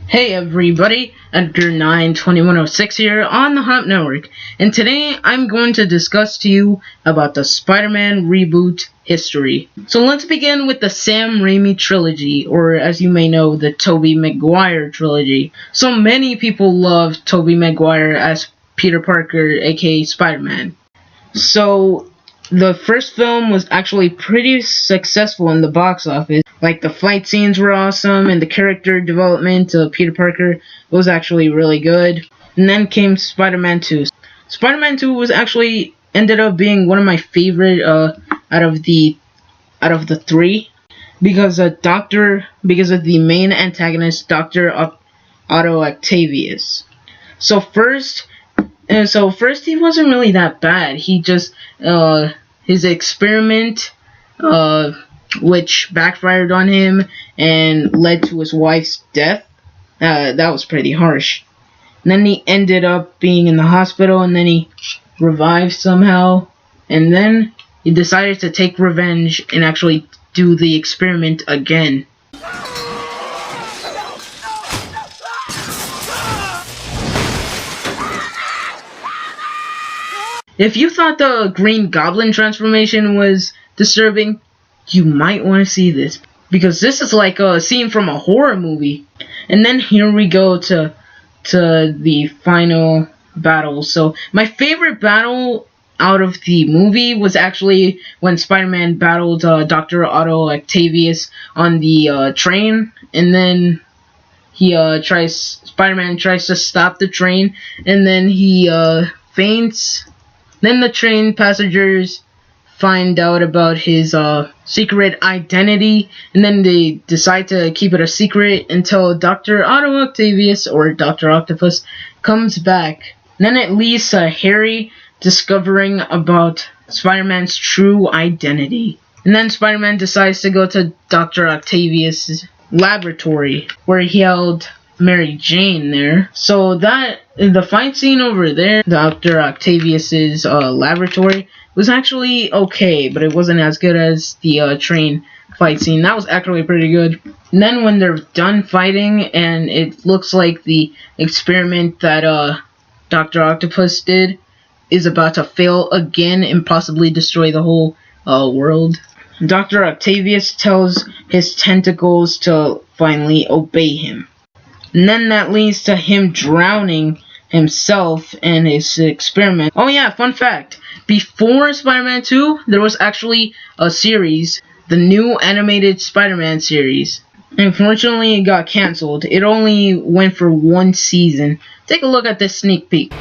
Hey everybody, Editor 92106 here on the Hop Network, and today I'm going to discuss to you about the Spider-Man reboot history. So let's begin with the Sam Raimi trilogy, or as you may know, the Tobey Maguire trilogy. So many people love Tobey Maguire as Peter Parker, aka Spider-Man. So the first film was actually pretty successful in the box office. Like, the fight scenes were awesome, and the character development of Peter Parker was actually really good. And then came Spider-Man 2. Spider-Man 2 was actually ended up being one of my favorite out of the three, because of the main antagonist, Dr. Otto Octavius. So first he wasn't really that bad. He just his experiment which backfired on him and led to his wife's death. That was pretty harsh. And then he ended up being in the hospital, and then he revived somehow, and then he decided to take revenge and actually do the experiment again. If you thought the Green Goblin transformation was disturbing, you might want to see this, because this is like a scene from a horror movie. And then here we go to the final battle. So my favorite battle out of the movie was actually when Spider-Man battled Dr. Otto Octavius on the train, and then Spider-Man tries to stop the train, and then he faints. Then the train passengers find out about his secret identity, and then they decide to keep it a secret until Dr. Otto Octavius, or Dr. Octopus, comes back. And then it leads to Harry discovering about Spider-Man's true identity. And then Spider-Man decides to go to Dr. Octavius' laboratory, where he held Mary Jane there. So that the fight scene over there, Dr. Octavius's laboratory, was actually okay, but it wasn't as good as the train fight scene. That was actually pretty good. And then when they're done fighting, and it looks like the experiment that Dr. Octopus did is about to fail again and possibly destroy the whole world, Dr. Octavius tells his tentacles to finally obey him. And then that leads to him drowning himself and his experiment. Oh yeah, fun fact. Before Spider-Man 2, there was actually a series, the new animated Spider-Man series. Unfortunately, it got cancelled. It only went for one season. Take a look at this sneak peek.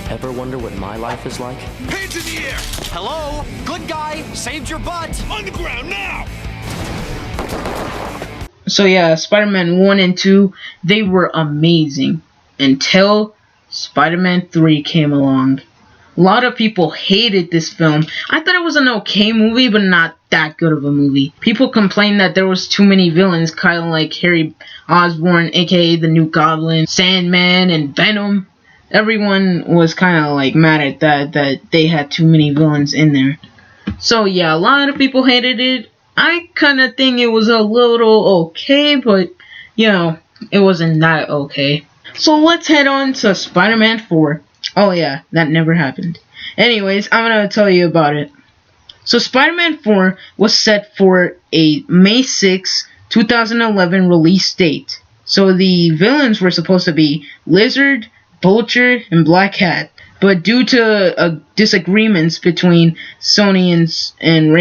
Ever wonder what my life is like? Hands in the air! Hello? Good guy! Saved your butt! On the ground now! So yeah, Spider-Man 1 and 2, they were amazing. Until Spider-Man 3 came along. A lot of people hated this film. I thought it was an okay movie, but not that good of a movie. People complained that there was too many villains, kind of like Harry Osborn, aka the New Goblin, Sandman, and Venom. Everyone was kind of like mad at that they had too many villains in there. So yeah, a lot of people hated it. I kind of think it was a little okay, but, you know, it wasn't that okay. So let's head on to Spider-Man 4. Oh yeah, that never happened. Anyways, I'm gonna tell you about it. So Spider-Man 4 was set for a May 6, 2011 release date. So the villains were supposed to be Lizard, Vulture, and Black Cat. But due to disagreements between Sony and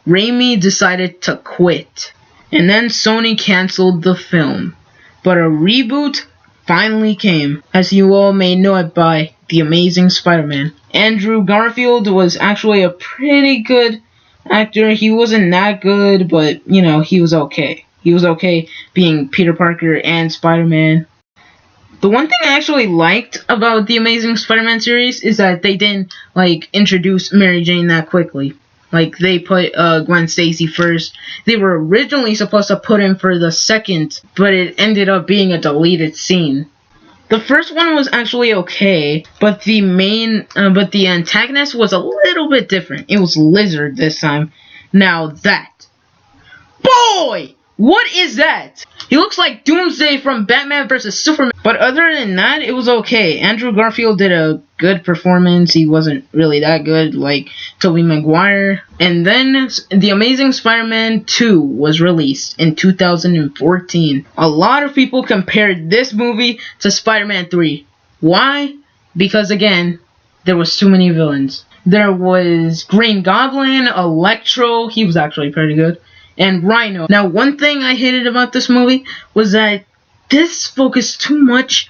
Raimi decided to quit. And then Sony canceled the film. But a reboot finally came, as you all may know it by The Amazing Spider-Man. Andrew Garfield was actually a pretty good actor. He wasn't that good, but, you know, he was okay. He was okay being Peter Parker and Spider-Man. The one thing I actually liked about the Amazing Spider-Man series is that they didn't, like, introduce Mary Jane that quickly. Like, they put Gwen Stacy first. They were originally supposed to put him for the second, but it ended up being a deleted scene. The first one was actually okay, but the antagonist was a little bit different. It was Lizard this time. Now that, boy, What is that? He looks like Doomsday from Batman vs. Superman. But other than that, it was okay. Andrew Garfield did a good performance. He wasn't really that good like Tobey Maguire. And then The Amazing Spider-Man 2 was released in 2014. A lot of people compared this movie to Spider-Man 3. Why? Because again, there was too many villains. There was Green Goblin, Electro, he was actually pretty good, and Rhino. Now, one thing I hated about this movie was that this focused too much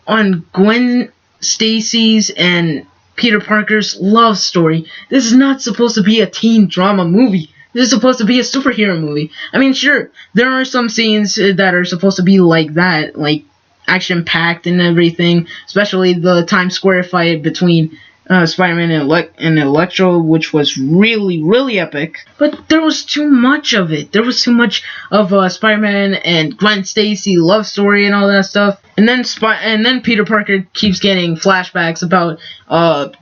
on Gwen Stacy's and Peter Parker's love story. This is not supposed to be a teen drama movie. This is supposed to be a superhero movie. I mean, sure, there are some scenes that are supposed to be like that, like action-packed and everything, especially the Times Square fight between Spider-Man and Electro, which was really, really epic. But there was too much of it. There was too much of Spider-Man and Gwen Stacy love story and all that stuff. And then Peter Parker keeps getting flashbacks about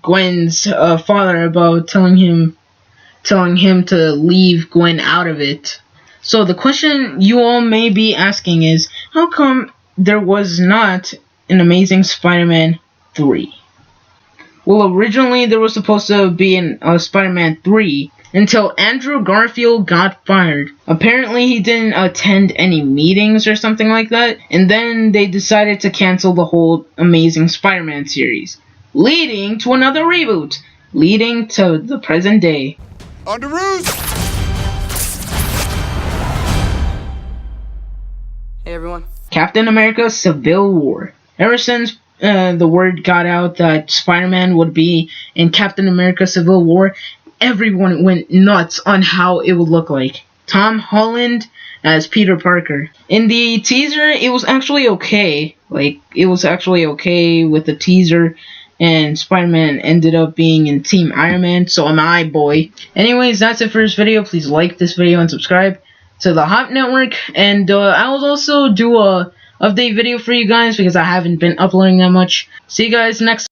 Gwen's father, about telling him to leave Gwen out of it. So the question you all may be asking is, how come there was not an Amazing Spider-Man 3? Well, originally there was supposed to be a Spider-Man 3 until Andrew Garfield got fired. Apparently he didn't attend any meetings or something like that, and then they decided to cancel the whole Amazing Spider-Man series, leading to another reboot, leading to the present day. On the roost! Hey, everyone. Captain America Civil War. Ever since the word got out that Spider-Man would be in Captain America Civil War, everyone went nuts on how it would look like. Tom Holland as Peter Parker. In the teaser, it was actually okay. Like, it was actually okay with the teaser, and Spider-Man ended up being in Team Iron Man, so am I, boy. Anyways, that's it for this video. Please like this video and subscribe to the Hop Network, and I will also do a update video for you guys because I haven't been uploading that much. See you guys next time.